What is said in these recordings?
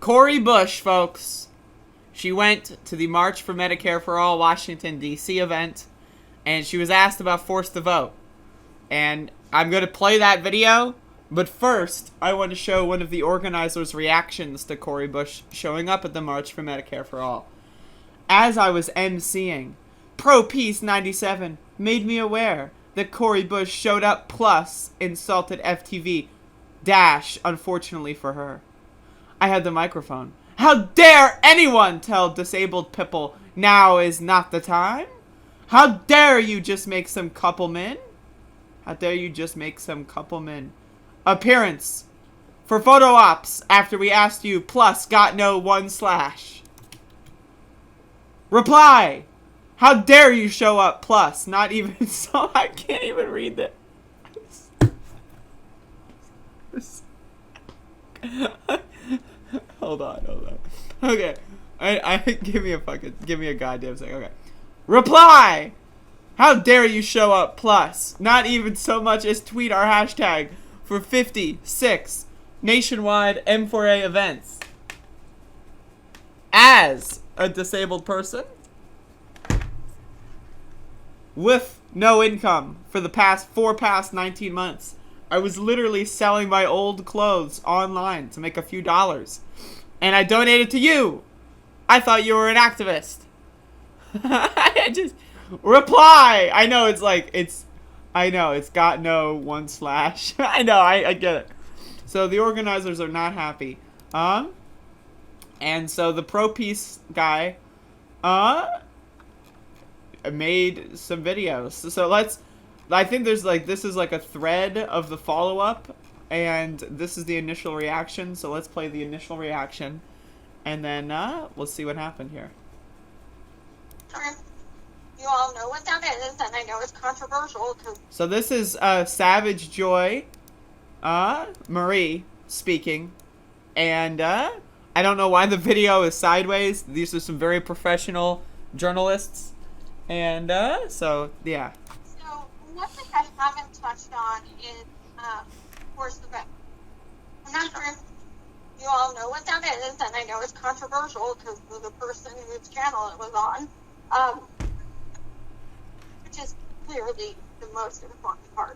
Cori Bush, folks. She went to the March for Medicare for All Washington, D.C. event, and she was asked about forced to vote. And I'm going to play that video, but first, I want to show one of the organizers' reactions to Cori Bush showing up at the March for Medicare for All. As I was emceeing, Pro Peace 97 made me aware that Cori Bush showed up plus insulted FTV dash, unfortunately for her. I had the microphone. How dare anyone tell disabled people now is not the time? How dare you just make some couple men? How dare you just make some couple men? Appearance for photo ops after we asked you plus got no 1/. Reply. How dare you show up plus not even so I can't even read that. Hold on. Okay. Give me a goddamn second. Okay. Reply! How dare you show up plus not even so much as tweet our hashtag for 56 nationwide M4A events. As a disabled person with no income for the past 19 months, I was literally selling my old clothes online to make a few dollars. And I donated to you. I thought you were an activist. I just reply. I know it's got no 1/. I know, I get it. So the organizers are not happy. And so the Pro Peace guy made some videos. So I think there's this is a thread of the follow-up, and this is the initial reaction. So let's play the initial reaction, and then we'll see what happened here. You all know what that is, and I know it's controversial. So this is Savage Joy Marie speaking, and I don't know why the video is sideways. These are some very professional journalists, and so yeah. One thing I haven't touched on is forced to vote. I'm not sure if you all know what that is, and I know it's controversial because of the person whose channel it was on, which is clearly the most important part.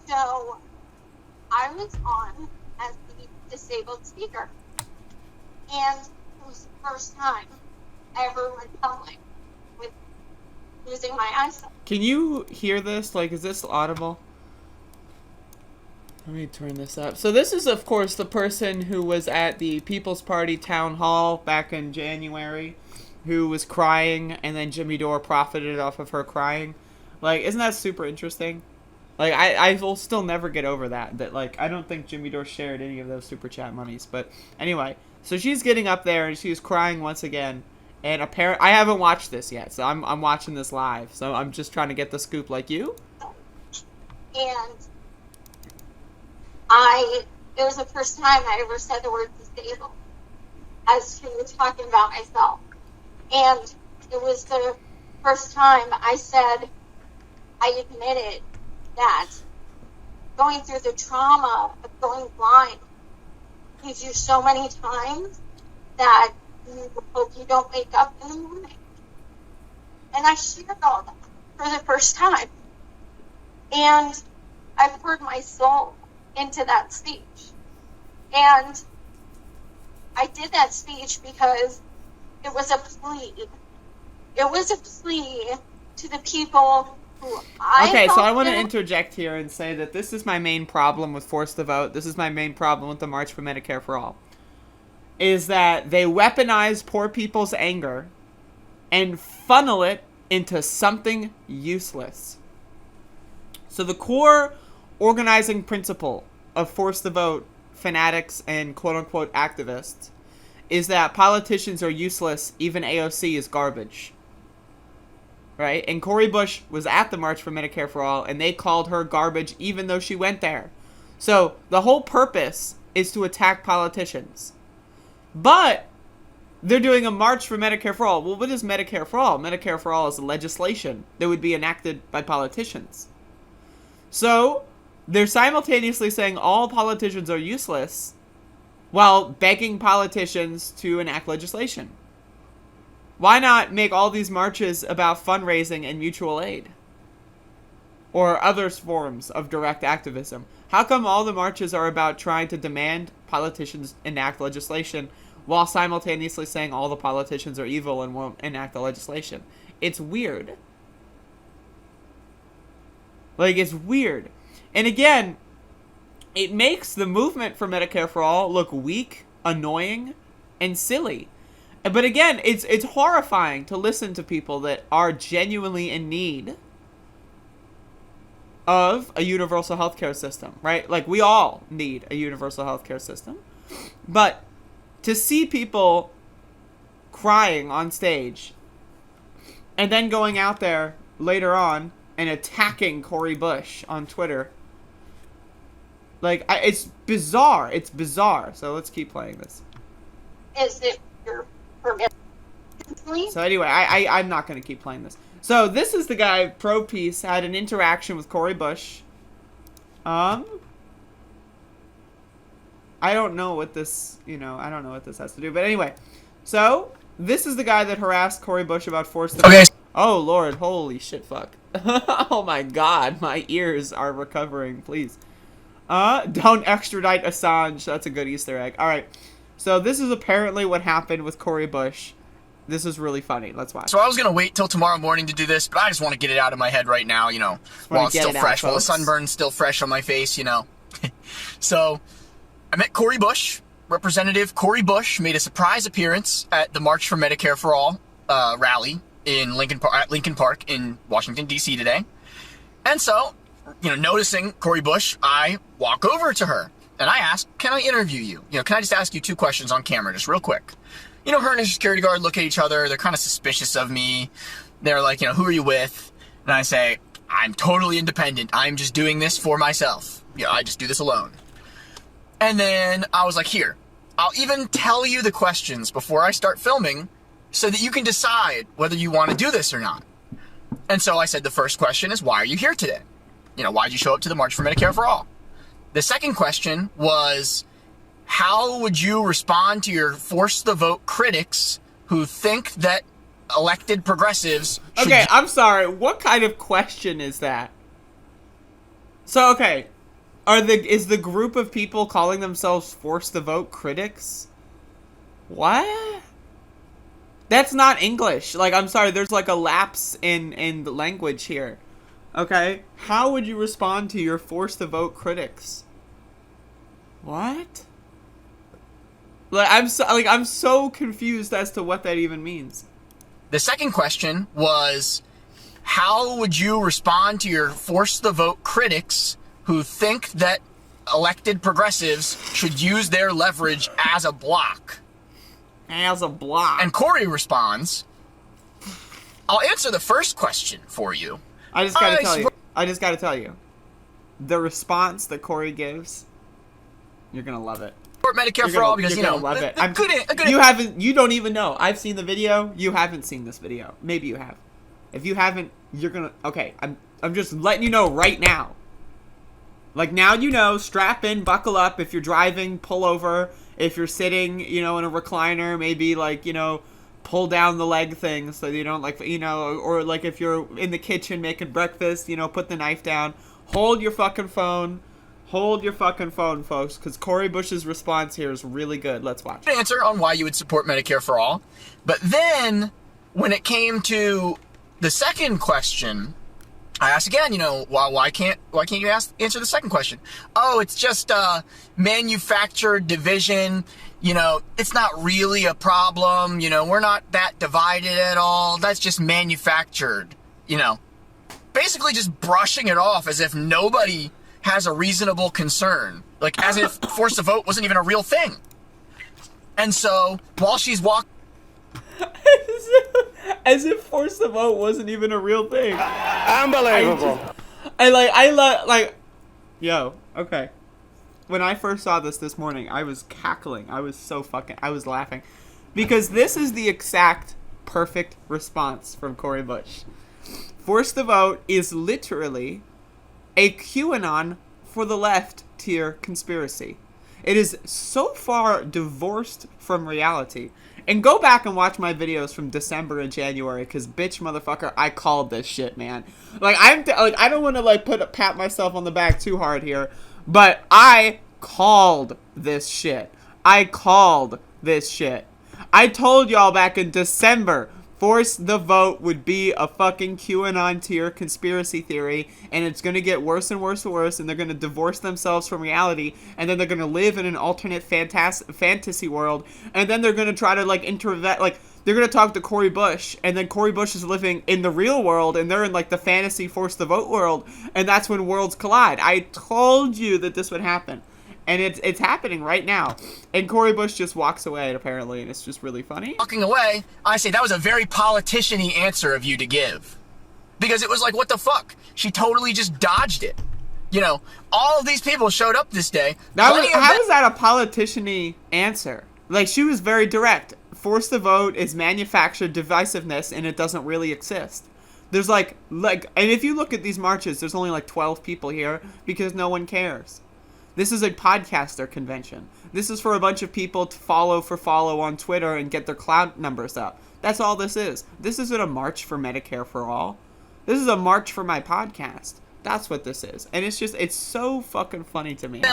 So I was on as the disabled speaker, and it was the first time I ever went public with losing my eyesight. Can you hear this? Is this audible? Let me turn this up. So this is, of course, the person who was at the People's Party town hall back in January, who was crying, and then Jimmy Dore profited off of her crying. Isn't that super interesting? I will still never get over that I don't think Jimmy Dore shared any of those super chat monies. But anyway, so she's getting up there, and she's crying once again. And I haven't watched this yet, so I'm watching this live. So I'm just trying to get the scoop like you. And it was the first time I ever said the word disabled as she was talking about myself. And it was the first time I said, I admitted that going through the trauma of going blind leaves you so many times that you hope you don't wake up in the morning. And I shared all that for the first time. And I poured my soul into that speech. And I did that speech because it was a plea. It was a plea to the people who Okay, so I want to interject here and say that this is my main problem with Force the Vote. This is my main problem with the March for Medicare for All. Is that they weaponize poor people's anger and funnel it into something useless. So the core organizing principle of Force the Vote fanatics and quote-unquote activists is that politicians are useless, even AOC is garbage. Right? And Cori Bush was at the March for Medicare for All, and they called her garbage even though she went there. So the whole purpose is to attack politicians. But they're doing a March for Medicare for All. Well, what is Medicare for All? Medicare for All is legislation that would be enacted by politicians. So they're simultaneously saying all politicians are useless, while begging politicians to enact legislation. Why not make all these marches about fundraising and mutual aid? Or other forms of direct activism? How come all the marches are about trying to demand politicians enact legislation while simultaneously saying all the politicians are evil and won't enact the legislation? It's weird. Like, it's weird. And again, it makes the movement for Medicare for All look weak, annoying, and silly. But again, it's horrifying to listen to people that are genuinely in need of a universal healthcare system, right? Like, we all need a universal healthcare system. But to see people crying on stage and then going out there later on and attacking Cori Bush on Twitter, like, it's bizarre. It's bizarre. So let's keep playing this. Is it your permit? So anyway, I'm not going to keep playing this. So this is the guy, Pro Peace, had an interaction with Cori Bush. I don't know what this, I don't know what this has to do. But anyway, so this is the guy that harassed Cori Bush about forced... Okay. Oh, Lord. Holy shit, fuck. Oh, my God. My ears are recovering. Please. Don't extradite Assange. That's a good Easter egg. All right. So this is apparently what happened with Cori Bush. This is really funny. Let's watch. So I was going to wait till tomorrow morning to do this, but I just want to get it out of my head right now, while it's still fresh, while the sunburn's still fresh on my face, So I met Cori Bush. Representative Cori Bush made a surprise appearance at the March for Medicare for All rally in Lincoln Park in Washington, D.C. today. And so, noticing Cori Bush, I walk over to her and I ask, can I interview you? Can I just ask you 2 questions on camera, just real quick? Her and her security guard look at each other. They're kind of suspicious of me. They're like, who are you with? And I say, I'm totally independent. I'm just doing this for myself. I just do this alone. And then I was like, here, I'll even tell you the questions before I start filming so that you can decide whether you want to do this or not. And so I said, the first question is, why are you here today? Why'd you show up to the March for Medicare for All? The second question was, how would you respond to your force the vote critics who think that elected progressives should... Okay, I'm sorry. What kind of question is that? So, okay. Is the group of people calling themselves force the vote critics? What? That's not English. Like, I'm sorry. There's like a lapse in the language here. Okay? How would you respond to your force the vote critics? What? I'm so confused as to what that even means. The second question was, how would you respond to your force the vote critics who think that elected progressives should use their leverage as a block? As a block. And Cori responds, I'll answer the first question for you. I just gotta tell you. The response that Cori gives, you're gonna love it. Medicare for all because you're gonna love it. You don't even know. I've seen the video. You haven't seen this video. Maybe you have. If you haven't, you're gonna. Okay, I'm just letting you know right now. Like, now strap in, buckle up. If you're driving, pull over. If you're sitting, in a recliner, maybe pull down the leg thing so you don't or like if you're in the kitchen making breakfast, put the knife down. Hold your fucking phone. Hold your fucking phone, folks, because Cori Bush's response here is really good. Let's watch. Answer on why you would support Medicare for all. But then, when it came to the second question, I asked again, why can't you answer the second question? Oh, it's just manufactured division. It's not really a problem. We're not that divided at all. That's just manufactured. Basically just brushing it off as if nobody has a reasonable concern. Like, as if force the vote wasn't even a real thing. And so, while she's walking... As if force the vote wasn't even a real thing. Unbelievable. Yo, okay. When I first saw this morning, I was cackling. I was laughing. Because this is the exact perfect response from Cori Bush. Force the vote is literally a QAnon for the left tier conspiracy. It is so far divorced from reality. And go back and watch my videos from December and January, because bitch, motherfucker, I called this shit, man. Like, I don't want to, like, pat myself on the back too hard here, but I called this shit. I called this shit. I told y'all back in December, force the vote would be a fucking QAnon tier conspiracy theory, and it's going to get worse and worse and worse, and they're going to divorce themselves from reality, and then they're going to live in an alternate fantasy world, and then they're going to try to, like, like, they're going to talk to Cori Bush, and then Cori Bush is living in the real world, and they're in, like, the fantasy force the vote world, and that's when worlds collide. I told you that this would happen. And it's happening right now. And Cori Bush just walks away, apparently, and it's just really funny. Walking away, I say that was a very politician-y answer of you to give. Because it was like, what the fuck? She totally just dodged it. You know, all of these people showed up this day. How was that a politician-y answer? Like, she was very direct. Force the vote is manufactured divisiveness, and it doesn't really exist. There's and if you look at these marches, there's only like 12 people here because no one cares. This is a podcaster convention. This is for a bunch of people to follow on Twitter and get their clout numbers up. That's all this is. This isn't a march for Medicare for all. This is a march for my podcast. That's what this is. And it's so fucking funny to me.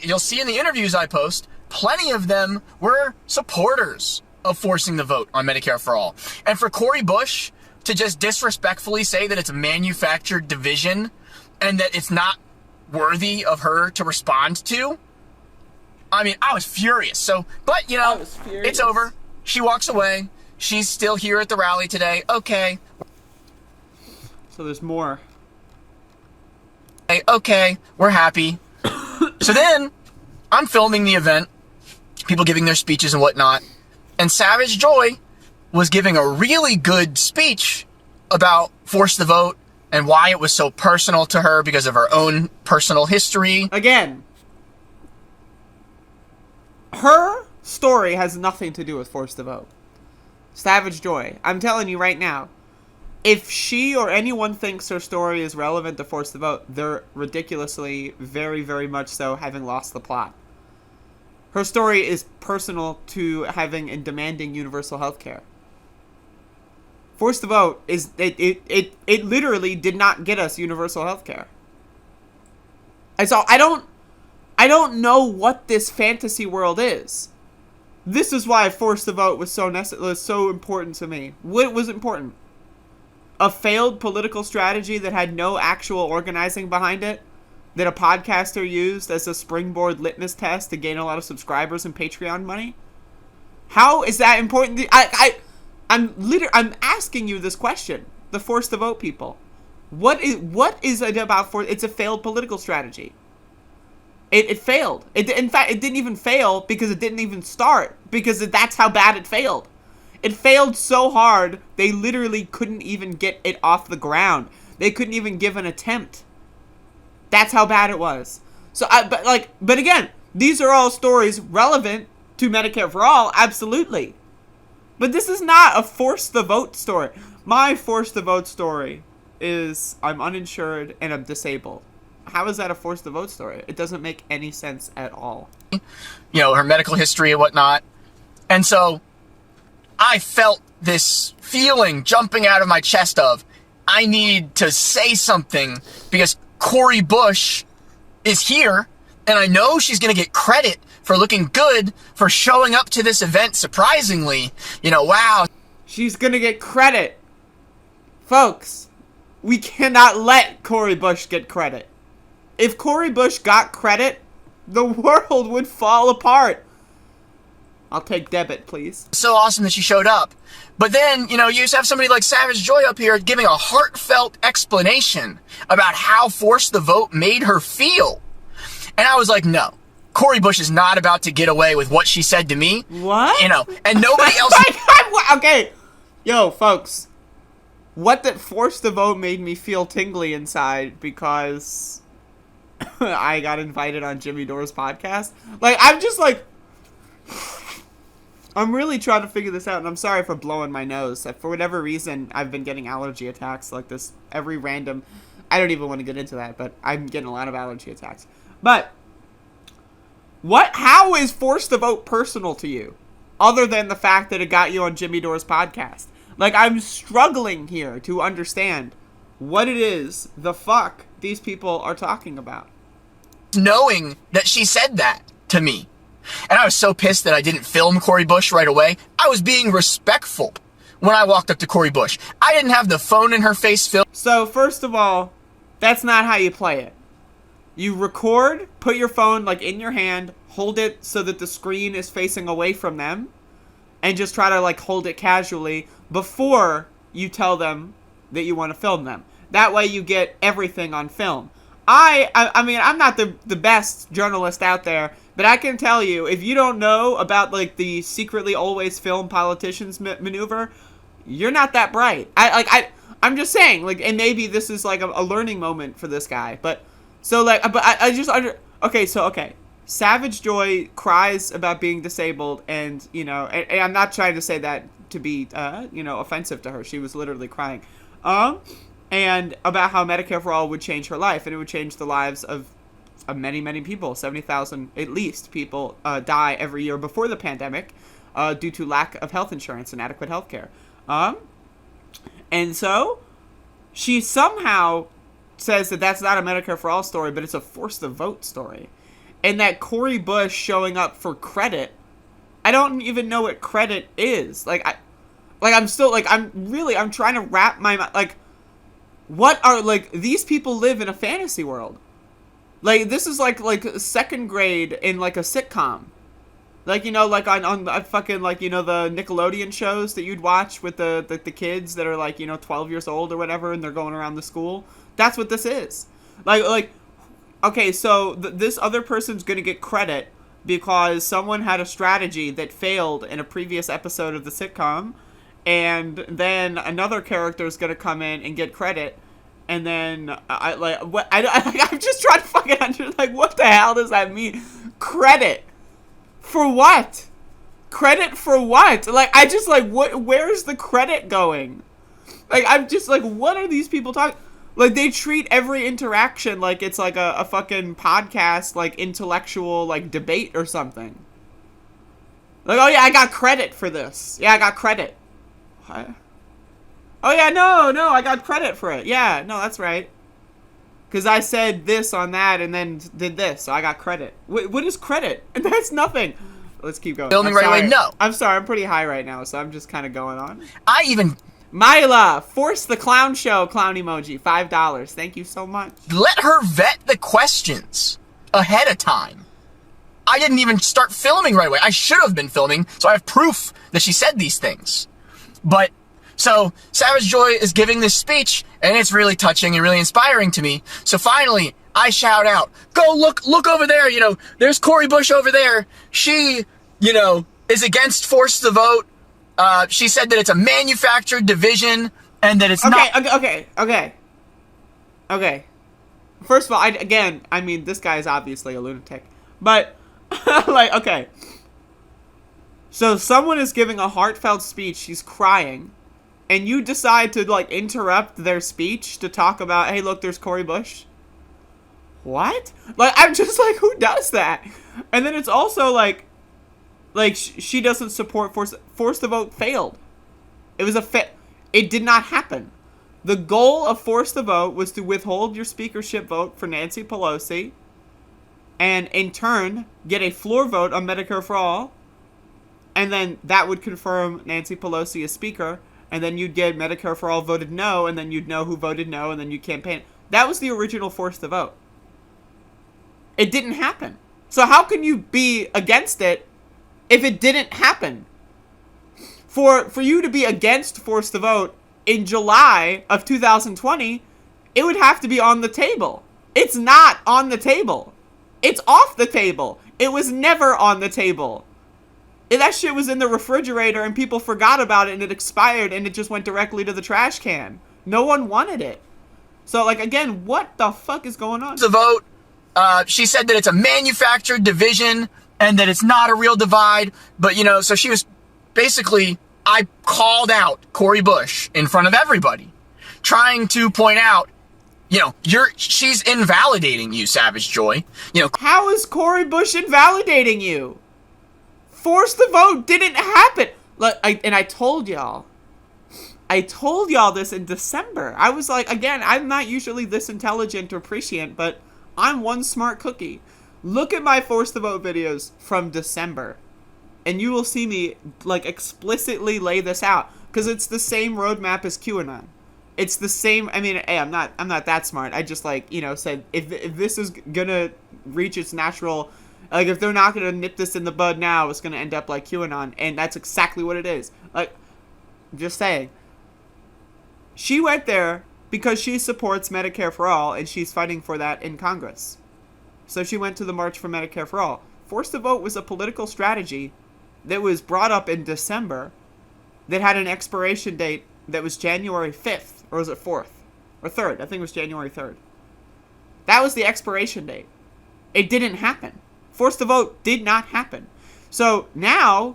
You'll see in the interviews I post, plenty of them were supporters of forcing the vote on Medicare for all. And for Cori Bush to just disrespectfully say that it's a manufactured division and that it's not worthy of her to respond to, I mean, I was furious. But you know, it's over. She walks away. She's still here at the rally today. Okay. So there's more. Okay, we're happy. So then, I'm filming the event, people giving their speeches and whatnot, and Savage Joy was giving a really good speech about force the vote, and why it was so personal to her because of her own personal history. Again, her story has nothing to do with force the vote. Savage Joy, I'm telling you right now, if she or anyone thinks her story is relevant to force the vote, they're ridiculously, very, very much so, having lost the plot. Her story is personal to having and demanding universal health care. Force the vote is it literally did not get us universal health care. And so I don't know what this fantasy world is. This is why force the vote was so important to me. What was important? A failed political strategy that had no actual organizing behind it, that a podcaster used as a springboard litmus test to gain a lot of subscribers and Patreon money? How is that important? I'm asking you this question. The force the vote people. What is it about it's a failed political strategy. It failed. In fact, it didn't even fail because it didn't even start, because that's how bad it failed. It failed so hard, they literally couldn't even get it off the ground. They couldn't even give an attempt. That's how bad it was. So, but again, these are all stories relevant to Medicare for all, absolutely. But this is not a force the vote story. My force the vote story is I'm uninsured and I'm disabled. How is that a force the vote story? It doesn't make any sense at all. You know, her medical history and whatnot. And so I felt this feeling jumping out of my chest of, I need to say something because Cori Bush is here and I know she's going to get credit for looking good, for showing up to this event surprisingly. You know, wow. She's going to get credit. Folks, we cannot let Cori Bush get credit. If Cori Bush got credit, the world would fall apart. I'll take debit, please. So awesome that she showed up. But then, you know, you have somebody like Savage Joy up here giving a heartfelt explanation about how force the vote made her feel. And I was like, no. Cori Bush is not about to get away with what she said to me. What? You know, and nobody else... Okay. Yo, folks. What that forced the vote made me feel tingly inside because I got invited on Jimmy Dore's podcast. Like, I'm just like... I'm really trying to figure this out, and I'm sorry for blowing my nose. For whatever reason, I've been getting allergy attacks like this every random... I don't even want to get into that, but I'm getting a lot of allergy attacks. But How is Force the Vote personal to you? Other than the fact that it got you on Jimmy Dore's podcast. Like, I'm struggling here to understand what it is the fuck these people are talking about. Knowing that she said that to me. And I was so pissed that I didn't film Cori Bush right away. I was being respectful when I walked up to Cori Bush. I didn't have the phone in her face filmed. So, first of all, that's not how you play it. You record, put your phone, like, in your hand, hold it so that the screen is facing away from them, and just try to, like, hold it casually before you tell them that you want to film them. That way you get everything on film. I mean, I'm not the best journalist out there, but I can tell you, if you don't know about, like, the secretly always film politicians maneuver, you're not that bright. I'm just saying, like, and maybe this is, like, a learning moment for this guy, but, so, like, but okay. Savage Joy cries about being disabled, and, you know, and I'm not trying to say that to be, you know, offensive to her. She was literally crying. And about how Medicare for All would change her life, and it would change the lives of many, many people. 70,000, at least, people die every year before the pandemic due to lack of health insurance and adequate health care. And so, she somehow says that that's not a Medicare for All story, but it's a Force the Vote story. And that Cori Bush showing up for credit, I don't even know what credit is. I'm trying to wrap my mind, like, what are, like, these people live in a fantasy world. Like, this is like second grade in, like, a sitcom. Like, you know, like, on fucking, like, you know, the Nickelodeon shows that you'd watch with the kids that are, like, you know, 12 years old or whatever, and they're going around the school. That's what this is. Like, okay, so this other person's gonna get credit because someone had a strategy that failed in a previous episode of the sitcom, and then another character is gonna come in and get credit, and then I'm just trying to fucking understand, like, what the hell does that mean? Credit for what? Credit for what? Like, I just, like, where's the credit going? Like, I'm just like, what are these people talking? Like, they treat every interaction like it's like a fucking podcast, like, intellectual, like, debate or something. Like, oh yeah, I got credit for this. Yeah, I got credit. What? Oh yeah, no, I got credit for it. Yeah, no, that's right. Because I said this on that and then did this, so I got credit. What is credit? That's nothing. Let's keep going. Filming right away? No. I'm sorry, I'm pretty high right now, so I'm just kind of going on. Myla, Force the Clown Show, clown emoji, $5. Thank you so much. Let her vet the questions ahead of time. I didn't even start filming right away. I should have been filming, so I have proof that she said these things. But, so, Savage Joy is giving this speech, and it's really touching and really inspiring to me. So finally, I shout out, go look over there, you know, there's Cori Bush over there. She, you know, is against Force the Vote. She said that it's a manufactured division and that it's not... Okay. First of all, I mean, this guy is obviously a lunatic. But, like, okay. So someone is giving a heartfelt speech, she's crying, and you decide to, like, interrupt their speech to talk about, hey, look, there's Cori Bush? What? Like, I'm just like, who does that? And then it's also, like, she doesn't support Force the Vote failed. It was it did not happen. The goal of Force the Vote was to withhold your speakership vote for Nancy Pelosi, and in turn, get a floor vote on Medicare for All, and then that would confirm Nancy Pelosi as speaker, and then you'd get Medicare for All voted no, and then you'd know who voted no, and then you'd campaign. That was the original Force the Vote. It didn't happen. So how can you be against it if it didn't happen? For you to be against Force the Vote in July of 2020, it would have to be on the table. It's not on the table. It's off the table. It was never on the table. That shit was in the refrigerator and people forgot about it and it expired and it just went directly to the trash can. No one wanted it. So, like, again, what the fuck is going on? The vote, she said that it's a manufactured division and that it's not a real divide. But, you know, so she was basically, I called out Cori Bush in front of everybody, trying to point out she's invalidating you, Savage Joy. How is Cori Bush invalidating you? Force the vote didn't happen. I told y'all this in December. I was like, again, I'm not usually this intelligent or prescient, but I'm one smart cookie. Look at my Force the Vote videos from December, and you will see me, like, explicitly lay this out, because it's the same roadmap as QAnon. It's the same. I mean, hey, I'm not that smart. I just, like, said if this is gonna reach its natural, like, if they're not gonna nip this in the bud now, it's gonna end up like QAnon, and that's exactly what it is. Like, just saying. She went there because she supports Medicare for all, and she's fighting for that in Congress. So she went to the March for Medicare for All. Force the Vote was a political strategy that was brought up in December that had an expiration date that was January 5th, or was it 4th? Or 3rd, I think it was January 3rd. That was the expiration date. It didn't happen. Force the Vote did not happen. So now,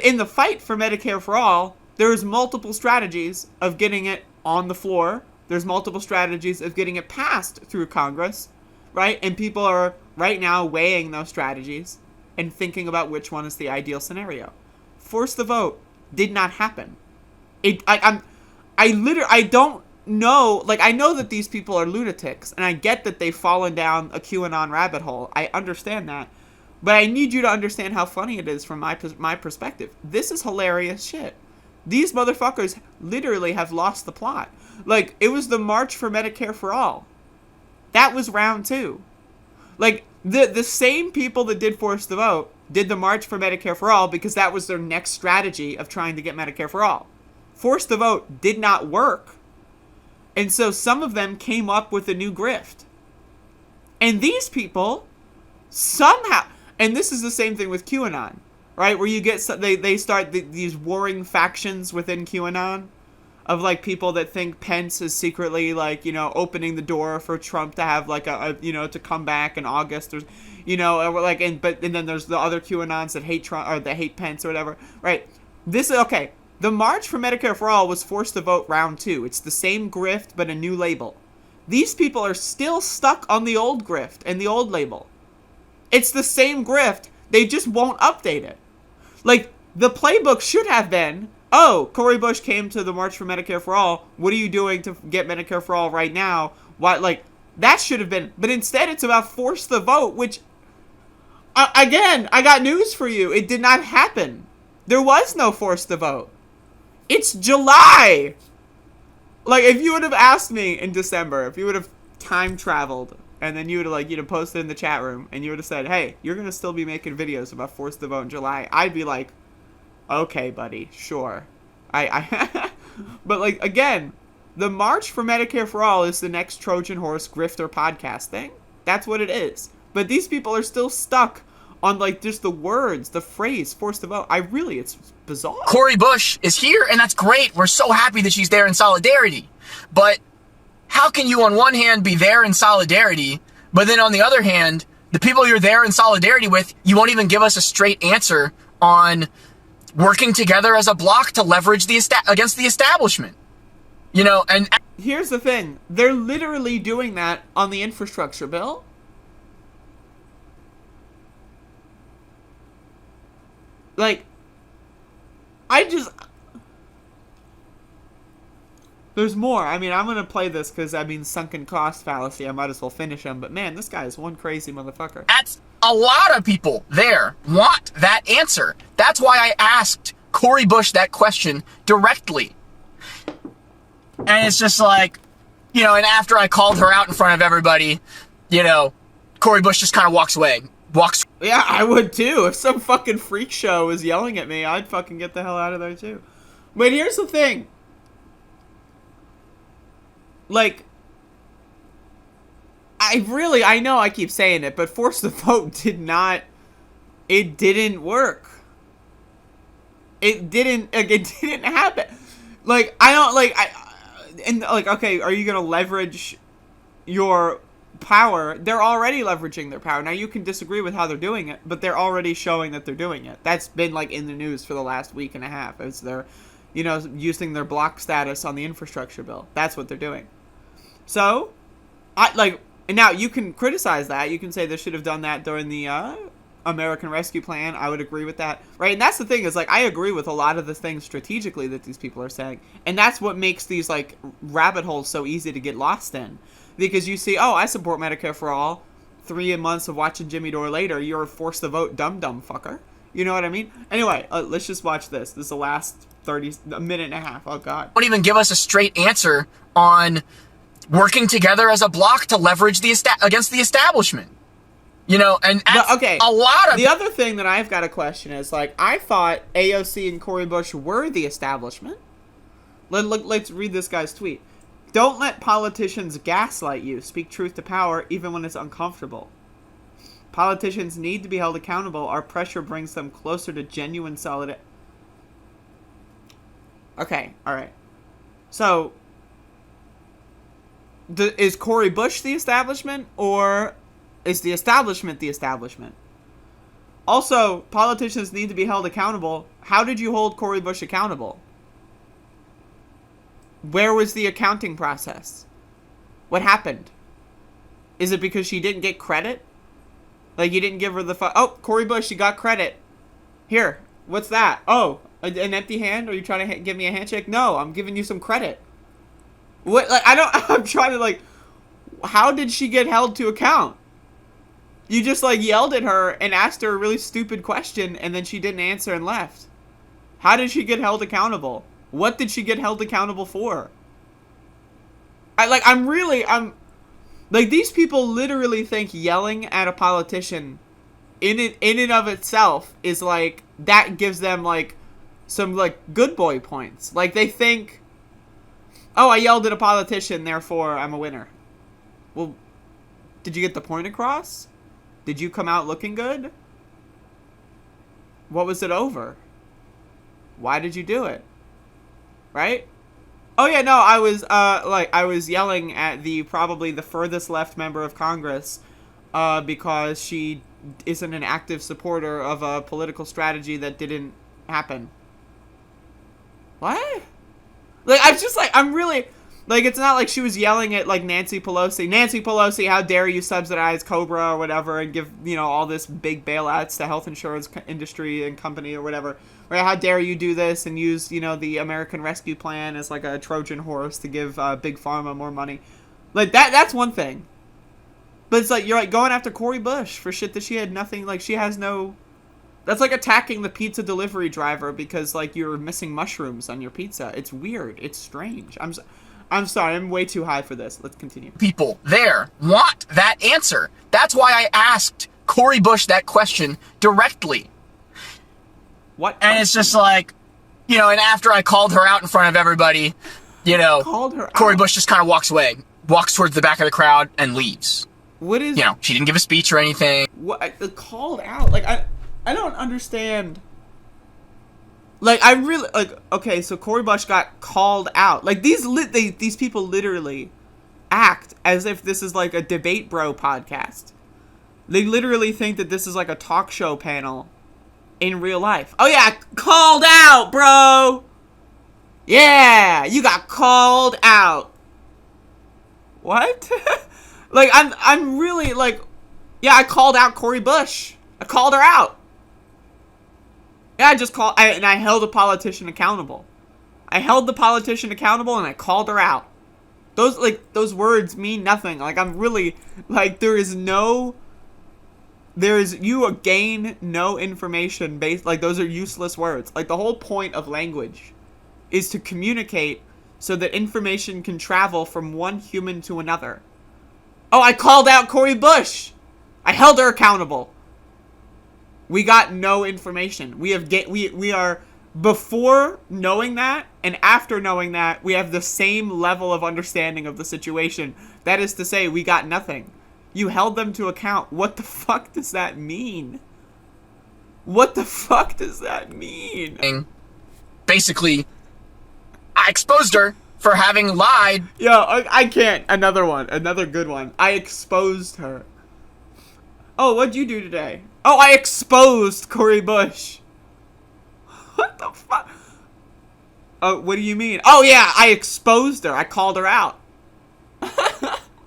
in the fight for Medicare for All, there's multiple strategies of getting it on the floor. There's multiple strategies of getting it passed through Congress, right? And people are right now weighing those strategies and thinking about which one is the ideal scenario. Force the Vote did not happen. I don't know, like, I know that these people are lunatics, and I get that they've fallen down a QAnon rabbit hole. I understand that. But I need you to understand how funny it is from my perspective. This is hilarious shit. These motherfuckers literally have lost the plot. Like, it was the March for Medicare for All. That was round 2. Like, the same people that did Force the Vote did the March for Medicare for All because that was their next strategy of trying to get Medicare for All. Force the Vote did not work. And so some of them came up with a new grift. And these people somehow, and this is the same thing with QAnon, right? Where you get, they start these warring factions within QAnon of, like, people that think Pence is secretly, like, opening the door for Trump to have, like, to come back in August, or, like, and then there's the other QAnons that hate Trump, or that hate Pence or whatever, right? Okay. The March for Medicare for All was Forced to Vote round 2. It's the same grift, but a new label. These people are still stuck on the old grift and the old label. It's the same grift. They just won't update it. Like, the playbook should have been, oh, Cori Bush came to the March for Medicare for All. What are you doing to get Medicare for All right now? Why, like, that should have been. But instead, it's about Force the Vote, which, again, I got news for you. It did not happen. There was no Force the Vote. It's July! Like, if you would have asked me in December, if you would have time traveled, and then you would have, like, posted in the chat room, and you would have said, hey, you're going to still be making videos about Force the Vote in July, I'd be like, okay, buddy, sure. But, like, again, the March for Medicare for All is the next Trojan Horse grifter podcast thing. That's what it is. But these people are still stuck on, like, just the words, the phrase, Force the Vote. It's bizarre. Cori Bush is here, and that's great. We're so happy that she's there in solidarity. But how can you, on one hand, be there in solidarity, but then on the other hand, the people you're there in solidarity with, you won't even give us a straight answer on working together as a bloc to leverage against the establishment? And here's the thing. They're literally doing that on the infrastructure bill. Like, there's more. I mean, I'm going to play this because, sunken cost fallacy. I might as well finish him. But, man, this guy is one crazy motherfucker. That's a lot of people there want that answer. That's why I asked Cori Bush that question directly. And it's just like, and after I called her out in front of everybody, Cori Bush just kind of walks away. Yeah, I would too. If some fucking freak show was yelling at me, I'd fucking get the hell out of there too. But here's the thing. Like, I know I keep saying it, but Force the Vote didn't work. It didn't happen. Like, okay, are you gonna leverage your power? They're already leveraging their power. Now, you can disagree with how they're doing it, but they're already showing that they're doing it. That's been, like, in the news for the last week and a half, as they're, using their block status on the infrastructure bill. That's what they're doing. So, And now you can criticize that. You can say they should have done that during the American Rescue Plan. I would agree with that, right? And that's the thing is, like, I agree with a lot of the things strategically that these people are saying, and that's what makes these like rabbit holes so easy to get lost in, because you see, oh, I support Medicare for all. 3 months of watching Jimmy Dore later, you're forced to vote, dumb fucker. You know what I mean? Anyway, let's just watch this. This is the last a minute and a half. Oh God! Don't even give us a straight answer on working together as a bloc to leverage against the establishment. You know, and okay, a lot of... The other thing that I've got a question is, like, I thought AOC and Cori Bush were the establishment. Let's read this guy's tweet. Don't let politicians gaslight you. Speak truth to power, even when it's uncomfortable. Politicians need to be held accountable. Our pressure brings them closer to genuine solidarity. Okay, alright. So, is Cori Bush the establishment, or... is the establishment the establishment? Also, politicians need to be held accountable. How did you hold Cori Bush accountable? Where was the accounting process? What happened? Is it because she didn't get credit? Like, you didn't give her the oh, Cori Bush, you got credit. Here, what's that? Oh, an empty hand? Are you trying to give me a handshake? No, I'm giving you some credit. What? Like, I'm trying to, like, how did she get held to account? You just, like, yelled at her and asked her a really stupid question, and then she didn't answer and left. How did she get held accountable? What did she get held accountable for? Like, these people literally think yelling at a politician in and of itself is, like, that gives them, like, some, like, good boy points. Like, they think, oh, I yelled at a politician, therefore I'm a winner. Well, did you get the point across? Did you come out looking good? What was it over? Why did you do it? Right? Oh yeah, no, I was yelling at probably the furthest left member of Congress because she isn't an active supporter of a political strategy that didn't happen. What? Like, I'm really... Like, it's not like she was yelling at, like, Nancy Pelosi. Nancy Pelosi, how dare you subsidize Cobra or whatever and give, you know, all this big bailouts to health insurance industry and company or whatever. Right? How dare you do this and use, you know, the American Rescue Plan as, like, a Trojan horse to give Big Pharma more money. Like, that's one thing. But it's like, you're, like, going after Cori Bush for shit that she had nothing, like, she has no... That's like attacking the pizza delivery driver because, like, you're missing mushrooms on your pizza. It's weird. It's strange. I'm sorry, I'm way too high for this. Let's continue. People there want that answer. That's why I asked Cori Bush that question directly. What? And it's just like, you know, and after I called her out in front of everybody, you know, Cori Bush just kind of walks away, walks towards the back of the crowd, and leaves. What is... You know, she didn't give a speech or anything. What? Called out? Like, I don't understand... Like, I really, like, okay, so Cori Bush got called out. Like, these people literally act as if this is, like, a Debate Bro podcast. They literally think that this is, like, a talk show panel in real life. Oh, yeah, called out, bro! Yeah, you got called out. What? Like, I'm really, like, yeah, I called out Cori Bush. I called her out. Yeah, I held a politician accountable. I held the politician accountable and I called her out. Those words mean nothing. Like, I'm really, like, you gain no information based, like, those are useless words. Like, the whole point of language is to communicate so that information can travel from one human to another. Oh, I called out Cori Bush. I held her accountable. We got no information. We are, before knowing that and after knowing that, we have the same level of understanding of the situation. That is to say, we got nothing. You held them to account. What the fuck does that mean? What the fuck does that mean? Basically, I exposed her for having lied. Yo, I can't. Another good one. I exposed her. Oh, what'd you do today? Oh, I exposed Cori Bush. What the fuck? Oh, what do you mean? Oh, yeah, I exposed her. I called her out.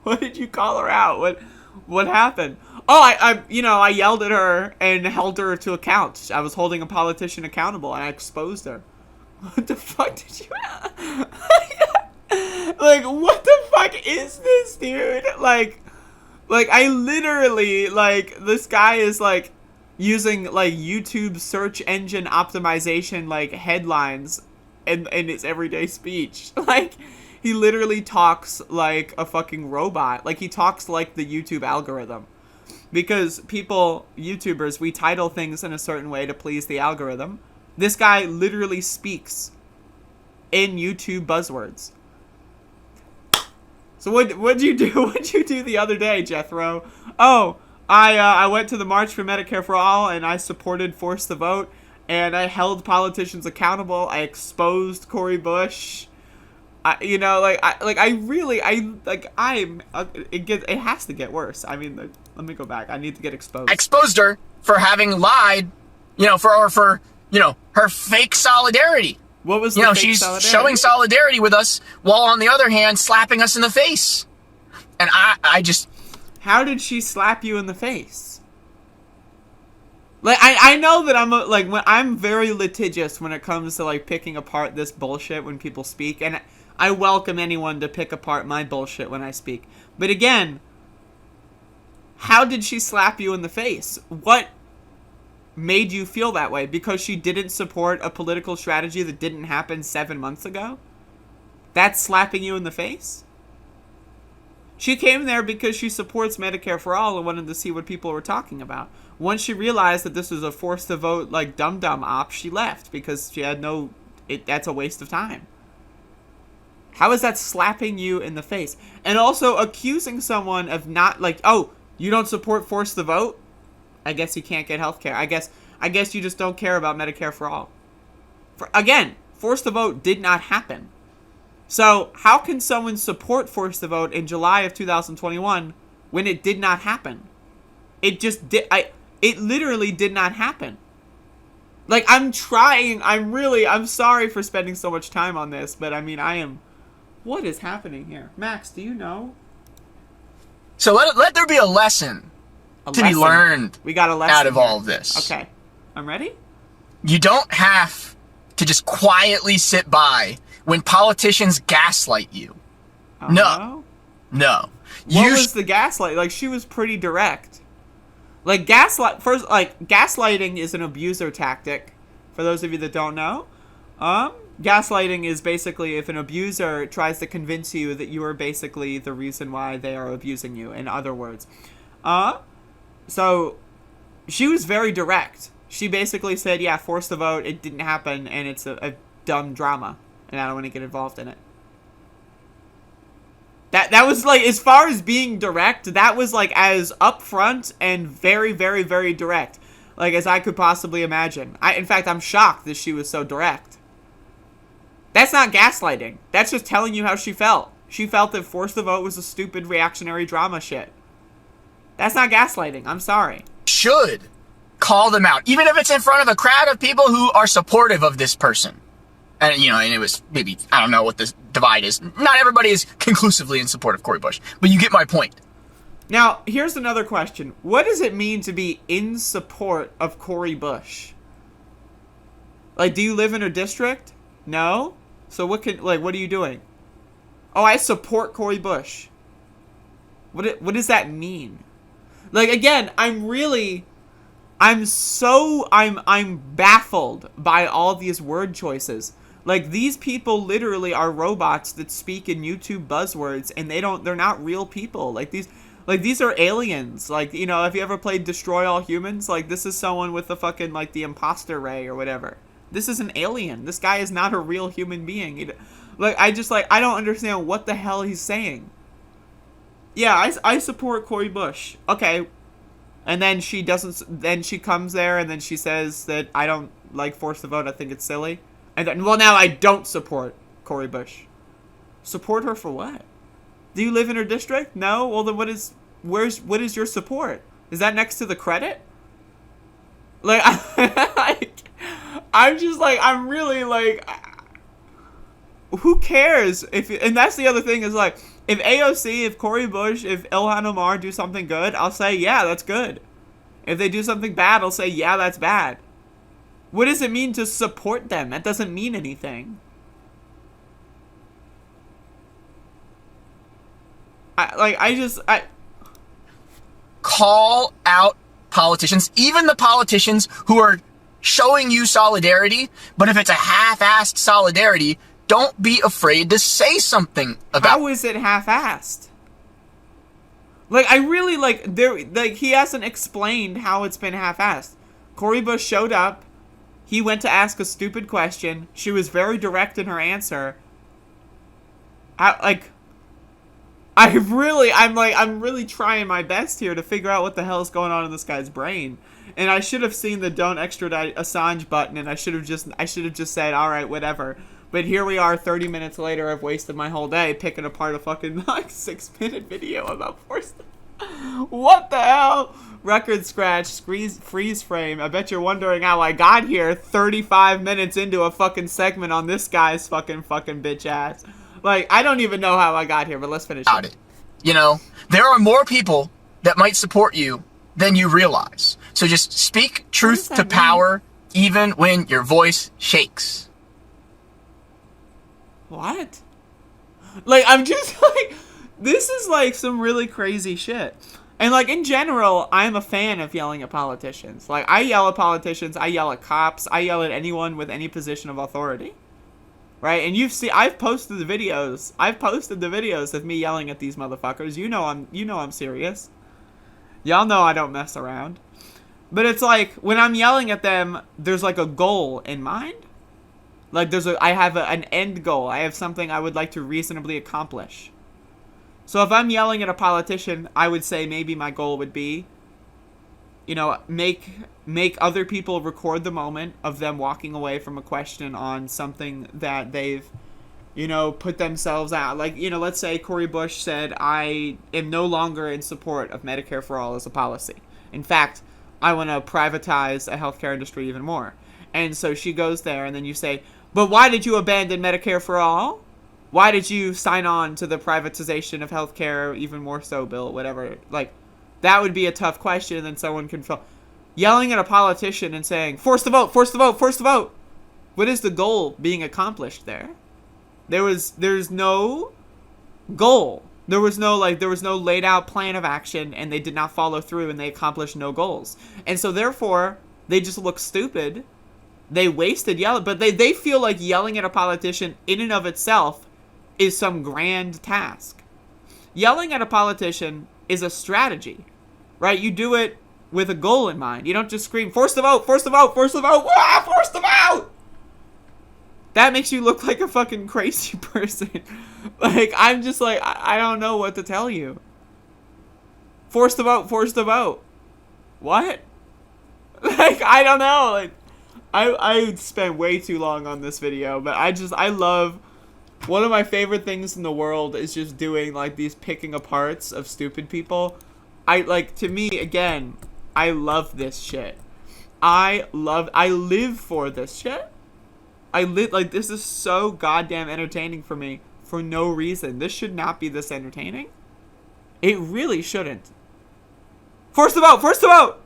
What did you call her out? What happened? Oh, I yelled at her and held her to account. I was holding a politician accountable, and I exposed her. What the fuck did you... Like, what the fuck is this, dude? Like, I literally, like, this guy is, like, using, like, YouTube search engine optimization, like, headlines in his everyday speech. Like, he literally talks like a fucking robot. Like, he talks like the YouTube algorithm. Because YouTubers, we title things in a certain way to please the algorithm. This guy literally speaks in YouTube buzzwords. So what'd you do? What'd you do the other day, Jethro? Oh, I went to the March for Medicare for All, and I supported Force the Vote, and I held politicians accountable. I exposed Cori Bush. It has to get worse. I mean, let me go back. I need to get exposed. Exposed her for having lied, for her fake solidarity. What was the fake she's solidarity? Showing solidarity with us while on the other hand slapping us in the face. And I just... How did she slap you in the face? Like, I know that I'm very litigious when it comes to, like, picking apart this bullshit when people speak, and I welcome anyone to pick apart my bullshit when I speak. But again, how did she slap you in the face? What made you feel that way? Because she didn't support a political strategy that didn't happen 7 months ago? That's slapping you in the face? She came there because she supports Medicare for All and wanted to see what people were talking about. Once she realized that this was a forced to vote, like, dum-dum op, she left because she had that's a waste of time. How is that slapping you in the face? And also accusing someone of not, like, oh, you don't support force the vote? I guess you can't get health care. I guess you just don't care about Medicare for All. Again, force the vote did not happen. So how can someone support force the vote in July of 2021 when it did not happen? It just did. It literally did not happen. Like, I'm sorry for spending so much time on this, but I mean, what is happening here? Max, do you know? So let there be a lesson be learned. We got a lesson out of all of this. Okay. I'm ready? You don't have to just quietly sit by when politicians gaslight you. No. What was the gaslight? Like, she was pretty direct. Like, gaslighting is an abuser tactic. For those of you that don't know. Gaslighting is basically if an abuser tries to convince you that you are basically the reason why they are abusing you, in other words. So, she was very direct. She basically said, yeah, force the vote, it didn't happen, and it's a dumb drama, and I don't want to get involved in it. That was, like, as far as being direct, that was, like, as upfront and very, very, very direct, like, as I could possibly imagine. In fact, I'm shocked that she was so direct. That's not gaslighting. That's just telling you how she felt. She felt that force the vote was a stupid reactionary drama shit. That's not gaslighting. I'm sorry. Should call them out, even if it's in front of a crowd of people who are supportive of this person. And, and it was maybe, I don't know what the divide is. Not everybody is conclusively in support of Cori Bush, but you get my point. Now, here's another question. What does it mean to be in support of Cori Bush? Like, do you live in her district? No? So what are you doing? Oh, I support Cori Bush. What does that mean? Like, again, I'm baffled by all these word choices. Like, these people literally are robots that speak in YouTube buzzwords, and they're not real people. Like, these are aliens. Like, have you ever played Destroy All Humans? Like, this is someone with the fucking, like, the imposter ray or whatever. This is an alien. This guy is not a real human being. I don't understand what the hell he's saying. Yeah, I support Cori Bush. Okay. And then she comes there and then she says that I don't like force the vote. I think it's silly. And then, well, now I don't support Cori Bush. Support her for what? Do you live in her district? No? Well, then what is your support? Is that next to the credit? Like, I'm just like, who cares? And that's the other thing is like, If AOC, if Cori Bush, if Ilhan Omar do something good, I'll say, yeah, that's good. If they do something bad, I'll say, yeah, that's bad. What does it mean to support them? That doesn't mean anything. Call out politicians, even the politicians who are showing you solidarity, but if it's a half-assed solidarity, don't be afraid to say something about. How is it half-assed? Like, I really, he hasn't explained how it's been half-assed. Cori Bush showed up, he went to ask a stupid question, she was very direct in her answer. I'm really trying my best here to figure out what the hell is going on in this guy's brain. And I should have seen the don't extradite Assange button, and I should have just said, all right, whatever. But here we are, 30 minutes later, I've wasted my whole day picking apart a fucking 6-minute video about forced. What the hell? Record scratch, freeze frame. I bet you're wondering how I got here 35 minutes into a fucking segment on this guy's fucking bitch ass. Like, I don't even know how I got here, but let's finish it. You know, there are more people that might support you than you realize. So just speak truth to power, even when your voice shakes. What? Like, I'm just like, this is like some really crazy shit. And like, in general, I'm a fan of yelling at politicians. Like, I yell at politicians, I yell at cops, I yell at anyone with any position of authority. Right? And I've posted the videos. I've posted the videos of me yelling at these motherfuckers. You know I'm serious. Y'all know I don't mess around. But it's like, when I'm yelling at them, there's like a goal in mind. Like, I have an end goal. I have something I would like to reasonably accomplish. So if I'm yelling at a politician, I would say maybe my goal would be, you know, make other people record the moment of them walking away from a question on something that they've, you know, put themselves out. Like, you know, let's say Cori Bush said, I am no longer in support of Medicare for all as a policy. In fact, I want to privatize the healthcare industry even more. And so she goes there, and then you say, but why did you abandon Medicare for all? Why did you sign on to the privatization of healthcare, even more so, Bill, whatever? Like, that would be a tough question, and then someone can feel... Yelling at a politician and saying, force the vote, force the vote, force the vote! What is the goal being accomplished there? There's no goal. There was no laid out plan of action, and they did not follow through, and they accomplished no goals. And so therefore, they just look stupid. They wasted yelling, but they feel like yelling at a politician in and of itself is some grand task. Yelling at a politician is a strategy, right? You do it with a goal in mind. You don't just scream, force the vote, force the vote, force the vote, force the vote! That makes you look like a fucking crazy person. Like, I'm just like, I don't know what to tell you. Force the vote, force the vote. What? Like, I don't know. Like, I spent way too long on this video, but I love, one of my favorite things in the world is just doing, like, these picking aparts of stupid people. To me, again, I love this shit. I live for this shit. This is so goddamn entertaining for me for no reason. This should not be this entertaining. It really shouldn't. Force the vote! Force the vote!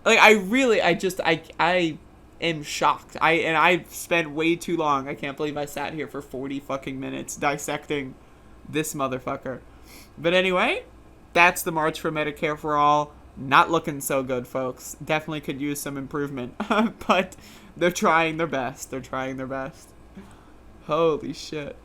Like, I am shocked. I've spent way too long. I can't believe I sat here for 40 fucking minutes dissecting this motherfucker. But anyway, that's the March for Medicare for All. Not looking so good, folks. Definitely could use some improvement. But they're trying their best. They're trying their best. Holy shit.